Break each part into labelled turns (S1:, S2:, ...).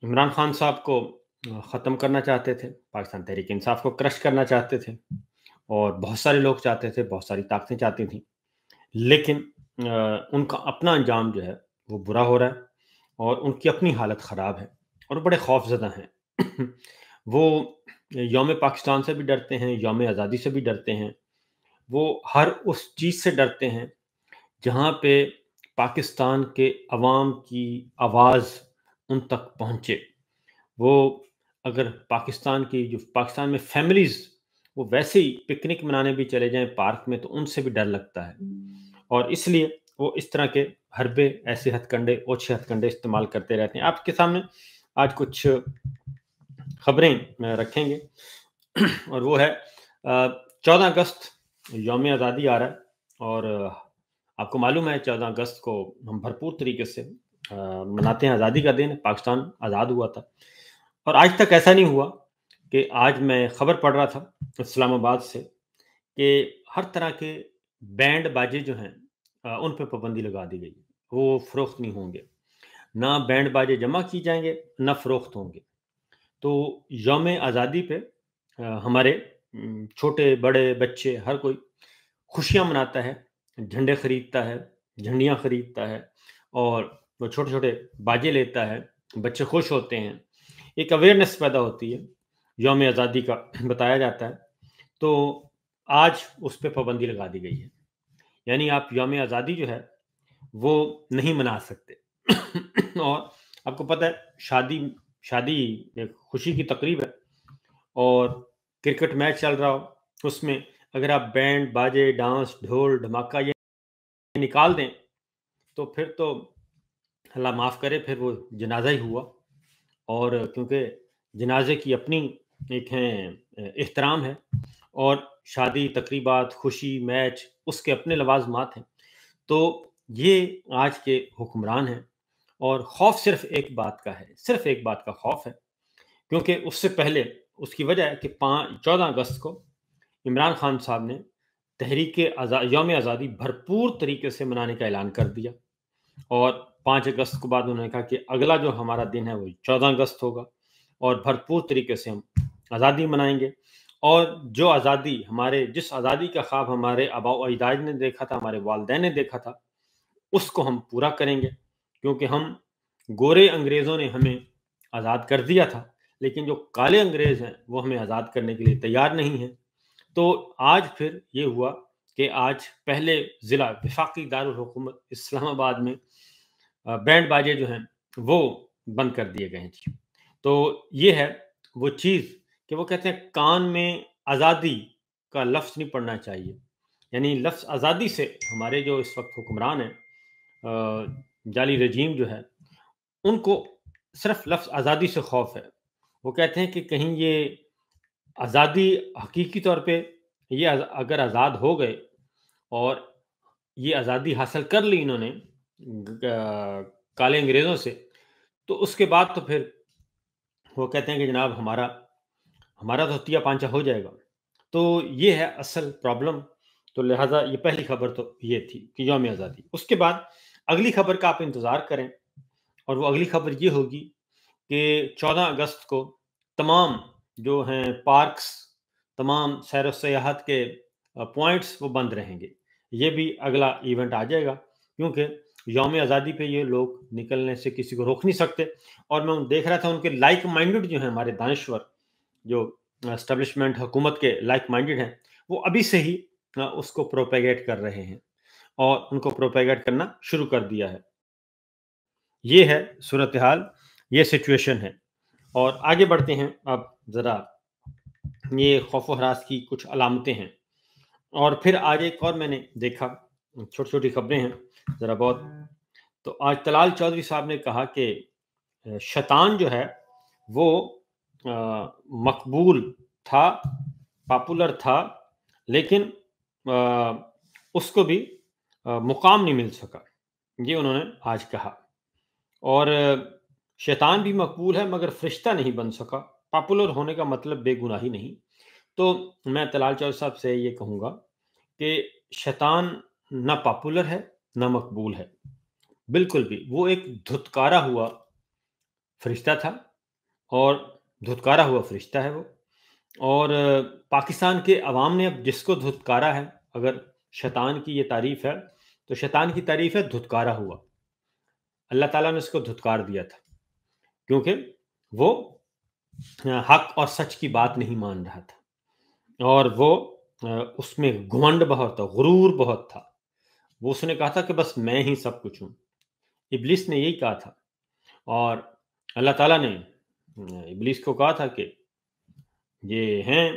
S1: इमरान खान साहब को ख़त्म करना चाहते थे, पाकिस्तान तहरीक इंसाफ को क्रश करना चाहते थे और बहुत सारे लोग चाहते थे, बहुत सारी ताकतें चाहती थीं। लेकिन उनका अपना अंजाम जो है, वो बुरा हो रहा है और उनकी अपनी हालत ख़राब है और बड़े खौफ़ज़दा हैं। वो यौम पाकिस्तान से भी डरते हैं, यौम आज़ादी से भी डरते हैं। वो हर उस चीज़ से डरते हैं जहाँ पे पाकिस्तान के अवाम की आवाज़ उन तक पहुँचे। वो अगर पाकिस्तान में फैमिलीज़ वो वैसे ही पिकनिक मनाने भी चले जाएँ पार्क में तो उनसे भी डर लगता है। और इसलिए वो इस तरह के हरबे, ऐसे हथकंडे, ओछे हथकंडे इस्तेमाल करते रहते हैं। आपके सामने आज कुछ खबरें रखेंगे और वो है 14 अगस्त यौम आज़ादी आ रहा है और आपको मालूम है 14 अगस्त को हम भरपूर तरीके से मनाते हैं, आज़ादी का दिन, पाकिस्तान आज़ाद हुआ था। और आज तक ऐसा नहीं हुआ कि आज मैं खबर पढ़ रहा था इस्लामाबाद से कि हर तरह के बैंड बाजे जो हैं उन पे पाबंदी लगा दी गई। वो फ़रोख्त नहीं होंगे। ना बैंड बाजे जमा किए जाएँगे, ना फ़रोख्त होंगे। तो यौम आज़ादी पे हमारे छोटे-बड़े बच्चे हर कोई खुशियाँ मनाता है, झंडे खरीदता है, झंडियाँ खरीदता है और वो छोटे-छोटे बाजे लेता है, बच्चे खुश होते हैं। एक अवेयरनेस पैदा होती है, यौम आज़ादी का बताया जाता है। तो आज उस पे पाबंदी लगा दी गई है। यानी आप यौम आज़ादी जो है, वो नहीं मना सकते। और आपको पता है शादी शादी एक खुशी की तकरीब है और क्रिकेट मैच चल रहा हो, उसमें अगर आप बैंड, बाजे, डांस, ढोल, धमाका ये निकाल दें, तो फिर तो अल्लाह माफ़ करे फिर वो जनाज़ा ही हुआ। और क्योंकि जनाज़े की अपनी एक एहतराम है और शादी, तकरीबात, खुशी, मैच उसके अपने लवाज़मात हैं। तो ये आज के हुक्मरान हैं और खौफ़ सिर्फ़ एक बात का है, सिर्फ़ एक बात का खौफ़ है क्योंकि उससे पहले उसकी वजह है कि 14 अगस्त को इमरान खान साहब ने यौम आज़ादी भरपूर तरीके से मनाने का ऐलान कर दिया और 5 अगस्त के बाद उन्होंने कहा कि अगला जो हमारा दिन है वो 14 अगस्त होगा और भरपूर तरीके से हम आज़ादी मनाएंगे और जो आज़ादी जिस आज़ादी का ख्वाब हमारे आबा व अजदाद ने देखा था, हमारे वालिदैन ने देखा था, उसको हम पूरा करेंगे क्योंकि हम गोरे अंग्रेज़ों ने हमें आज़ाद कर दिया था, लेकिन जो काले अंग्रेज़ हैं, वो हमें आज़ाद करने के लिए तैयार नहीं हैं। तो आज फिर ये हुआ कि आज पहले ज़िला वफ़ाक़ी दारुल हुकूमत इस्लामाबाद में बैंड बाजे जो हैं, वो बंद कर दिए गए हैं जी। तो ये है वो चीज़ कि वो कहते हैं कान में आज़ादी का लफ्ज़ नहीं पड़ना चाहिए। यानी लफ्ज़ आज़ादी से हमारे जो इस वक़्त हुक्मरान हैं जाली रजीम जो है, उनको सिर्फ़ लफ्ज़ आज़ादी से खौफ़ है। वो कहते हैं कि कहीं ये आज़ादी हकीकी तौर पे ये अगर आज़ाद हो गए और ये आज़ादी हासिल कर ली इन्होंने काले अंग्रेज़ों से, तो उसके बाद तो फिर वो कहते हैं कि जनाब हमारा हमारा तो हत्या पांचा हो जाएगा। तो ये है असल प्रॉब्लम। तो लिहाजा ये पहली खबर तो ये थी कि यौम आज़ादी। उसके बाद अगली खबर का आप इंतज़ार करें और वो अगली खबर ये होगी कि 14 अगस्त को तमाम जो हैं पार्क्स, तमाम सैर व सयाहत के पॉइंट्स वो बंद रहेंगे। ये भी अगला इवेंट आ जाएगा क्योंकि यौम आज़ादी पे ये लोग निकलने से किसी को रोक नहीं सकते। और मैं देख रहा था उनके लाइक माइंडेड जो हैं हमारे दानश्वर, जो एस्टेब्लिशमेंट हुकूमत के लाइक माइंडेड हैं, वो अभी से ही उसको प्रोपेगेट कर रहे हैं और उनको प्रोपेगेट करना शुरू कर दिया है। ये है सूरत-ए-हाल, ये सिचुएशन है। और आगे बढ़ते हैं अब ज़रा ये खौफ व हरास की कुछ अलामतें हैं। और फिर आज एक और मैंने देखा, छोटी-छोटी खबरें हैं ज़रा बहुत। तो आज तलाल चौधरी साहब ने कहा कि शैतान जो है वो मकबूल था, पॉपुलर था, लेकिन उसको भी मुकाम नहीं मिल सका। ये उन्होंने आज कहा। और शैतान भी मकबूल है मगर फ़रिश्ता नहीं बन सका। पॉपुलर होने का मतलब बेगुनाही नहीं। तो मैं तलाल चौधरी साहब से ये कहूँगा कि शैतान ना पॉपुलर है, ना मकबूल है। बिल्कुल भी। वो एक धुतकारा हुआ फ़रिश्ता था اور دھتکارا ہوا فرشتہ ہے وہ. اور پاکستان کے عوام نے اب جس کو دھتکارا ہے، اگر شیطان کی یہ تعریف ہے تو شیطان کی تعریف ہے دھتکارا ہوا. اللہ تعالیٰ نے اس کو دھتکار دیا تھا کیونکہ وہ حق اور سچ کی بات نہیں مان رہا تھا، اور وہ اس میں گھمنڈ بہت تھا، غرور بہت تھا. وہ اس نے کہا تھا کہ بس میں ہی سب کچھ ہوں. ابلیس نے یہی کہا تھا، اور اللہ تعالیٰ نے ابلیس کو کہا تھا کہ یہ ہیں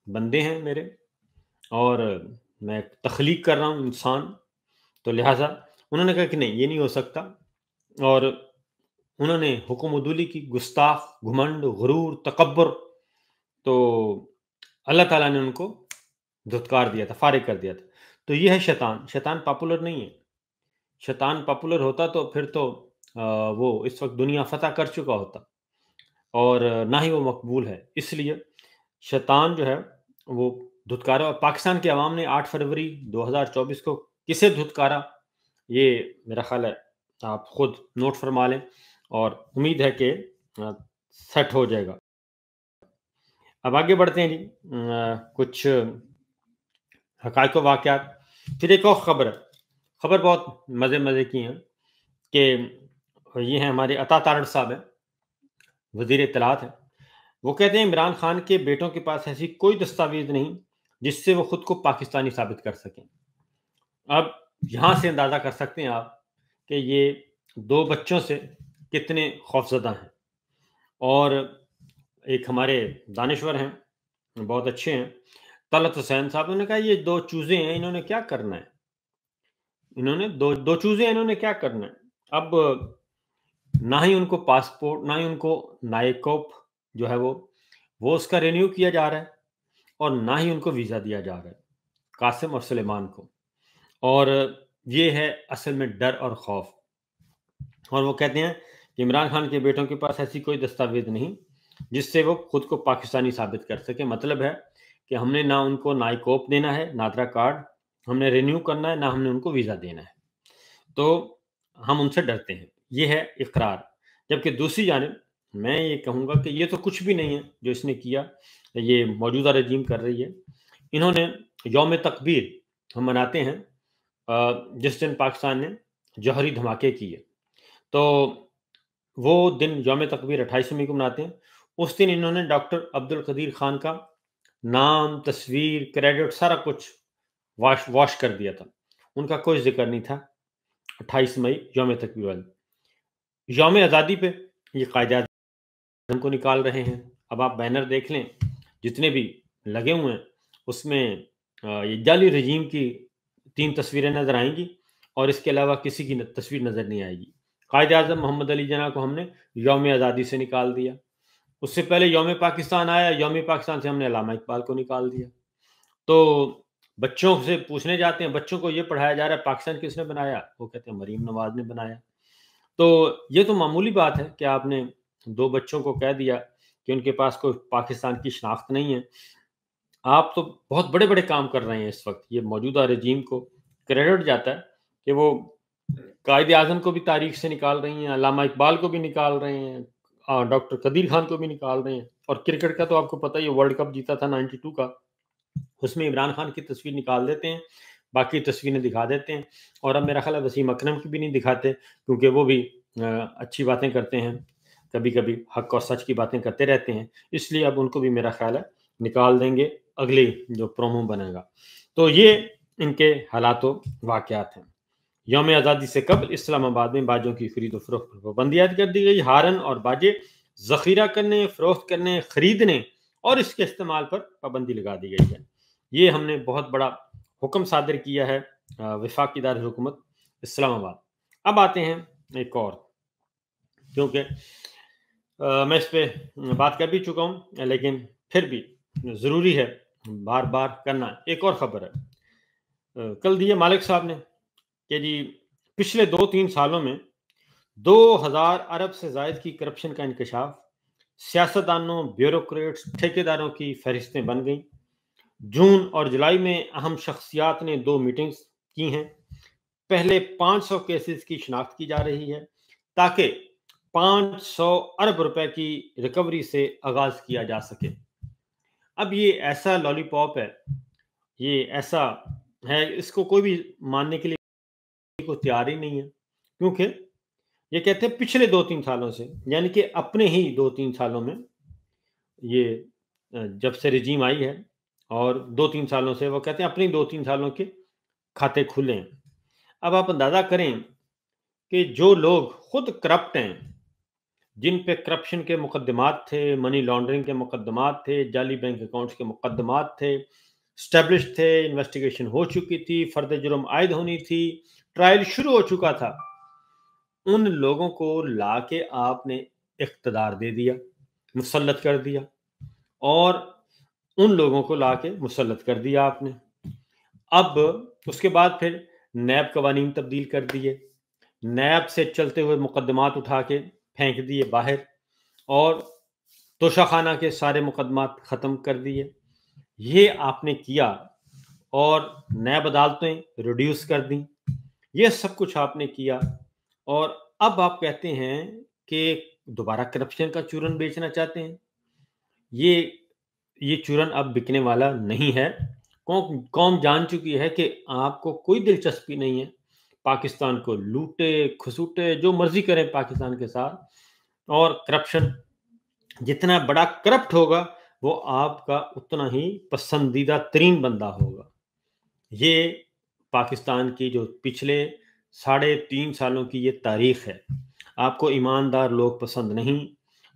S1: بندے ہیں میرے، اور میں تخلیق کر رہا ہوں انسان، تو لہٰذا انہوں نے کہا کہ نہیں، یہ نہیں ہو سکتا. اور انہوں نے حکم عدولی کی، گستاخ، گھمنڈ، غرور، تکبر. تو اللہ تعالیٰ نے ان کو دھتکار دیا تھا، فارغ کر دیا تھا. تو یہ ہے شیطان. شیطان پاپولر نہیں ہے. شیطان پاپولر ہوتا تو پھر تو وہ اس وقت دنیا فتح کر چکا ہوتا، اور نہ ہی وہ مقبول ہے. اس لیے شیطان جو ہے وہ دھتکارا. اور پاکستان کے عوام نے 8 فروری 2024 کو کسے دھتکارا، یہ میرا خیال ہے آپ خود نوٹ فرما لیں، اور امید ہے کہ سیٹ ہو جائے گا. اب آگے بڑھتے ہیں جی. کچھ حقائق و واقعات. پھر ایک اور خبر بہت مزے کی ہیں، کہ یہ ہیں ہمارے عطا تارڑ صاحب ہیں، وزیر اطلاعات ہیں. وہ کہتے ہیں عمران خان کے بیٹوں کے پاس ایسی کوئی دستاویز نہیں جس سے وہ خود کو پاکستانی ثابت کر سکیں. اب یہاں سے اندازہ کر سکتے ہیں آپ کہ یہ 2 بچوں سے کتنے خوفزدہ ہیں. اور ایک ہمارے دانشور ہیں، بہت اچھے ہیں، طلعت حسین صاحب نے کہا یہ 2 چوزے ہیں، انہوں نے کیا کرنا ہے، انہوں نے دو چوزے ہیں، انہوں نے کیا کرنا ہے. اب نہ ہی ان کو پاسپورٹ، نہ ہی ان کو نائکوپ جو ہے وہ اس کا رینیو کیا جا رہا ہے، اور نہ ہی ان کو ویزا دیا جا رہا ہے، قاسم اور سلیمان کو. اور یہ ہے اصل میں ڈر اور خوف. اور وہ کہتے ہیں کہ عمران خان کے بیٹوں کے پاس ایسی کوئی دستاویز نہیں جس سے وہ خود کو پاکستانی ثابت کر سکے. مطلب ہے کہ ہم نے نہ ان کو نائکوپ دینا ہے، نادرا کارڈ ہم نے رینیو کرنا ہے، نہ ہم نے ان کو ویزا دینا ہے. تو ہم ان سے ڈرتے ہیں. یہ ہے اقرار. جبکہ دوسری جانب میں یہ کہوں گا کہ یہ تو کچھ بھی نہیں ہے جو اس نے کیا، یہ موجودہ رجیم کر رہی ہے. انہوں نے یوم تکبیر ہم مناتے ہیں جس دن پاکستان نے جوہری دھماکے کیے، تو وہ دن یوم تکبیر 28 مئی کو مناتے ہیں. اس دن انہوں نے ڈاکٹر عبدالقدیر خان کا نام، تصویر، کریڈٹ سارا کچھ واش کر دیا تھا. ان کا کوئی ذکر نہیں تھا 28 مئی یوم تکبیر والے. یوم آزادی پہ یہ قائد اعظم کو نکال رہے ہیں. اب آپ بینر دیکھ لیں جتنے بھی لگے ہوئے ہیں، اس میں یہ جعلی رجیم کی 3 تصویریں نظر آئیں گی، اور اس کے علاوہ کسی کی تصویر نظر نہیں آئے گی. قائد اعظم محمد علی جناح کو ہم نے یوم آزادی سے نکال دیا. اس سے پہلے یوم پاکستان آیا، یوم پاکستان سے ہم نے علامہ اقبال کو نکال دیا. تو بچوں سے پوچھنے جاتے ہیں، بچوں کو یہ پڑھایا جا رہا ہے پاکستان کس نے بنایا، وہ کہتے ہیں مریم نواز نے بنایا. تو یہ تو معمولی بات ہے کہ آپ نے 2 بچوں کو کہہ دیا کہ ان کے پاس کوئی پاکستان کی شناخت نہیں ہے. آپ تو بہت بڑے بڑے کام کر رہے ہیں اس وقت. یہ موجودہ رجیم کو کریڈٹ جاتا ہے کہ وہ قائد اعظم کو بھی تاریخ سے نکال رہی ہیں، علامہ اقبال کو بھی نکال رہے ہیں، ڈاکٹر قدیر خان کو بھی نکال رہے ہیں. اور کرکٹ کا تو آپ کو پتہ ہی ہے، ورلڈ کپ جیتا تھا 92 کا، اس میں عمران خان کی تصویر نکال دیتے ہیں، باقی تصویریں دکھا دیتے ہیں. اور اب میرا خیال ہے وسیم اکرم کی بھی نہیں دکھاتے، کیونکہ وہ بھی اچھی باتیں کرتے ہیں، کبھی کبھی حق اور سچ کی باتیں کرتے رہتے ہیں. اس لیے اب ان کو بھی میرا خیال ہے نکال دیں گے اگلی جو پرومو بنے گا. تو یہ ان کے حالات و واقعات ہیں. یوم آزادی سے قبل اسلام آباد میں باجوں کی خرید و فروخت پر پابندی عائد کر دی گئی. ہارن اور باجے ذخیرہ کرنے، فروخت کرنے، خریدنے اور اس کے استعمال پر پابندی لگا دی گئی ہے. یہ ہم نے بہت بڑا حکم صادر کیا ہے وفاقی دارالحکومت اسلام آباد. اب آتے ہیں ایک اور، کیونکہ میں اس پہ بات کر بھی چکا ہوں، لیکن پھر بھی ضروری ہے بار بار کرنا. ایک اور خبر ہے، کل دی مالک صاحب نے کہ جی پچھلے 2-3 سالوں میں 2000 ارب سے زائد کی کرپشن کا انکشاف. سیاستدانوں، بیوروکریٹس، ٹھیکیداروں کی فہرستیں بن گئیں. جون اور جولائی میں اہم شخصیات نے 2 میٹنگز کی ہیں. پہلے 500 کیسز کی شناخت کی جا رہی ہے تاکہ 500 अरब रुपए की रिकवरी से आगाज किया जा सके। अब ये ऐसा लॉलीपॉप है, ये ऐसा है, इसको कोई भी मानने के लिए को तैयार ही नहीं है, क्योंकि ये कहते हैं पिछले 2-3 सालों से, यानी कि अपने ही 2-3 सालों में ये जब से रिजीम आई है और 2-3 सालों से वो कहते हैं अपने 2-3 सालों के खाते खुले हैं। अब आप अंदाज़ा करें कि जो लोग खुद करप्ट हैं, जिन पे करप्शन के मुकदमात थे, मनी लॉन्ड्रिंग के मुकदमात थे, जाली बैंक अकाउंट्स के मुकदमात थे, एस्टेब्लिश थे, इन्वेस्टिगेशन हो चुकी थी, फर्द जुर्म आयद होनी थी, ट्रायल शुरू हो चुका था, उन लोगों को लाके आपने इख्तिदार दे दिया, मुसल्लत कर दिया, और उन लोगों को लाके मुसल्लत कर दिया आपने। अब उसके बाद फिर नैब कवानीन तब्दील कर दिए, नैब से चलते हुए मुकदमात उठा के फेंक दिए बाहर, और तोशाखाना के सारे मुकदमात ख़त्म कर दिए। ये आपने किया, और नैब अदालतें रिड्यूस कर दी। ये सब कुछ आपने किया, और अब आप कहते हैं कि दोबारा करप्शन का चूरन बेचना चाहते हैं। ये चूरन अब बिकने वाला नहीं है। कौम जान चुकी है कि आपको कोई दिलचस्पी नहीं है। पाकिस्तान को लूटे, खसूटे, जो मर्जी करें पाकिस्तान के साथ, और करप्शन जितना बड़ा करप्ट होगा वो आपका उतना ही पसंदीदा तरीन बंदा होगा। ये पाकिस्तान की जो पिछले 3.5 सालों की ये तारीख है। आपको ईमानदार लोग पसंद नहीं,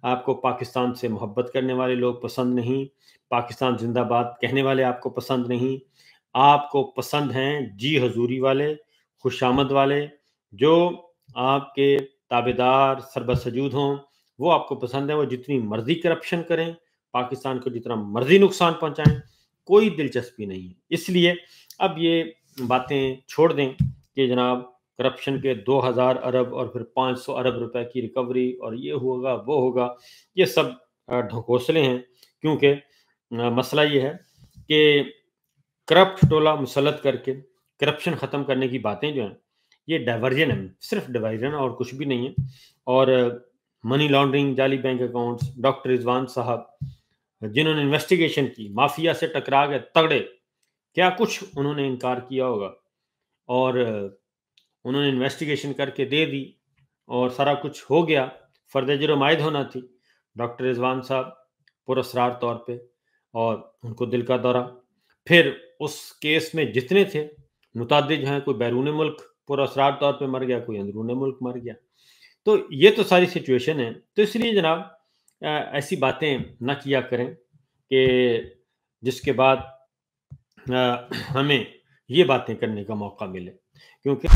S1: आपको पाकिस्तान से मोहब्बत करने वाले लोग पसंद नहीं, पाकिस्तान जिंदाबाद कहने वाले आपको पसंद नहीं। आपको पसंद हैं जी हजूरी वाले, खुशामद वाले, जो आपके ताबेदार सरबसजूद हों, वो आपको पसंद है। वो जितनी मर्जी करप्शन करें, पाकिस्तान को जितना मर्जी नुकसान पहुंचाएं, कोई दिलचस्पी नहीं है। इसलिए अब ये बातें छोड़ दें कि जनाब करप्शन के 2000 अरब और फिर 500 अरब रुपए की रिकवरी और ये होगा वो होगा, ये सब ढकोसले हैं। क्योंकि मसला ये है कि करप्ट टोला मुसल्लत करके करप्शन ख़त्म करने की बातें जो हैं, ये डाइवर्जन है, सिर्फ डाइवर्जन और कुछ भी नहीं है। और मनी लॉन्ड्रिंग, जाली बैंक अकाउंट्स, डॉक्टर रिजवान साहब जिन्होंने इन्वेस्टिगेशन की, माफिया से टकरा गए तगड़े, क्या कुछ उन्होंने इनकार किया होगा, और उन्होंने इन्वेस्टिगेशन करके दे दी और सारा कुछ हो गया। फर्द जुर्म आयद होना थी, डॉक्टर रिजवान साहब पुरअसरार तौर पे, और उनको दिल का दौरा। फिर उस केस में जितने थे मुतअद्दिद हैं, कोई बैरून मुल्क पुरअसरार तौर पे मर गया, कोई अंदरून मुल्क मर गया। तो ये तो सारी सिचुएशन है। तो इसलिए जनाब ऐसी बातें ना किया करें कि जिसके बाद हमें ये बातें करने का मौका मिले, क्योंकि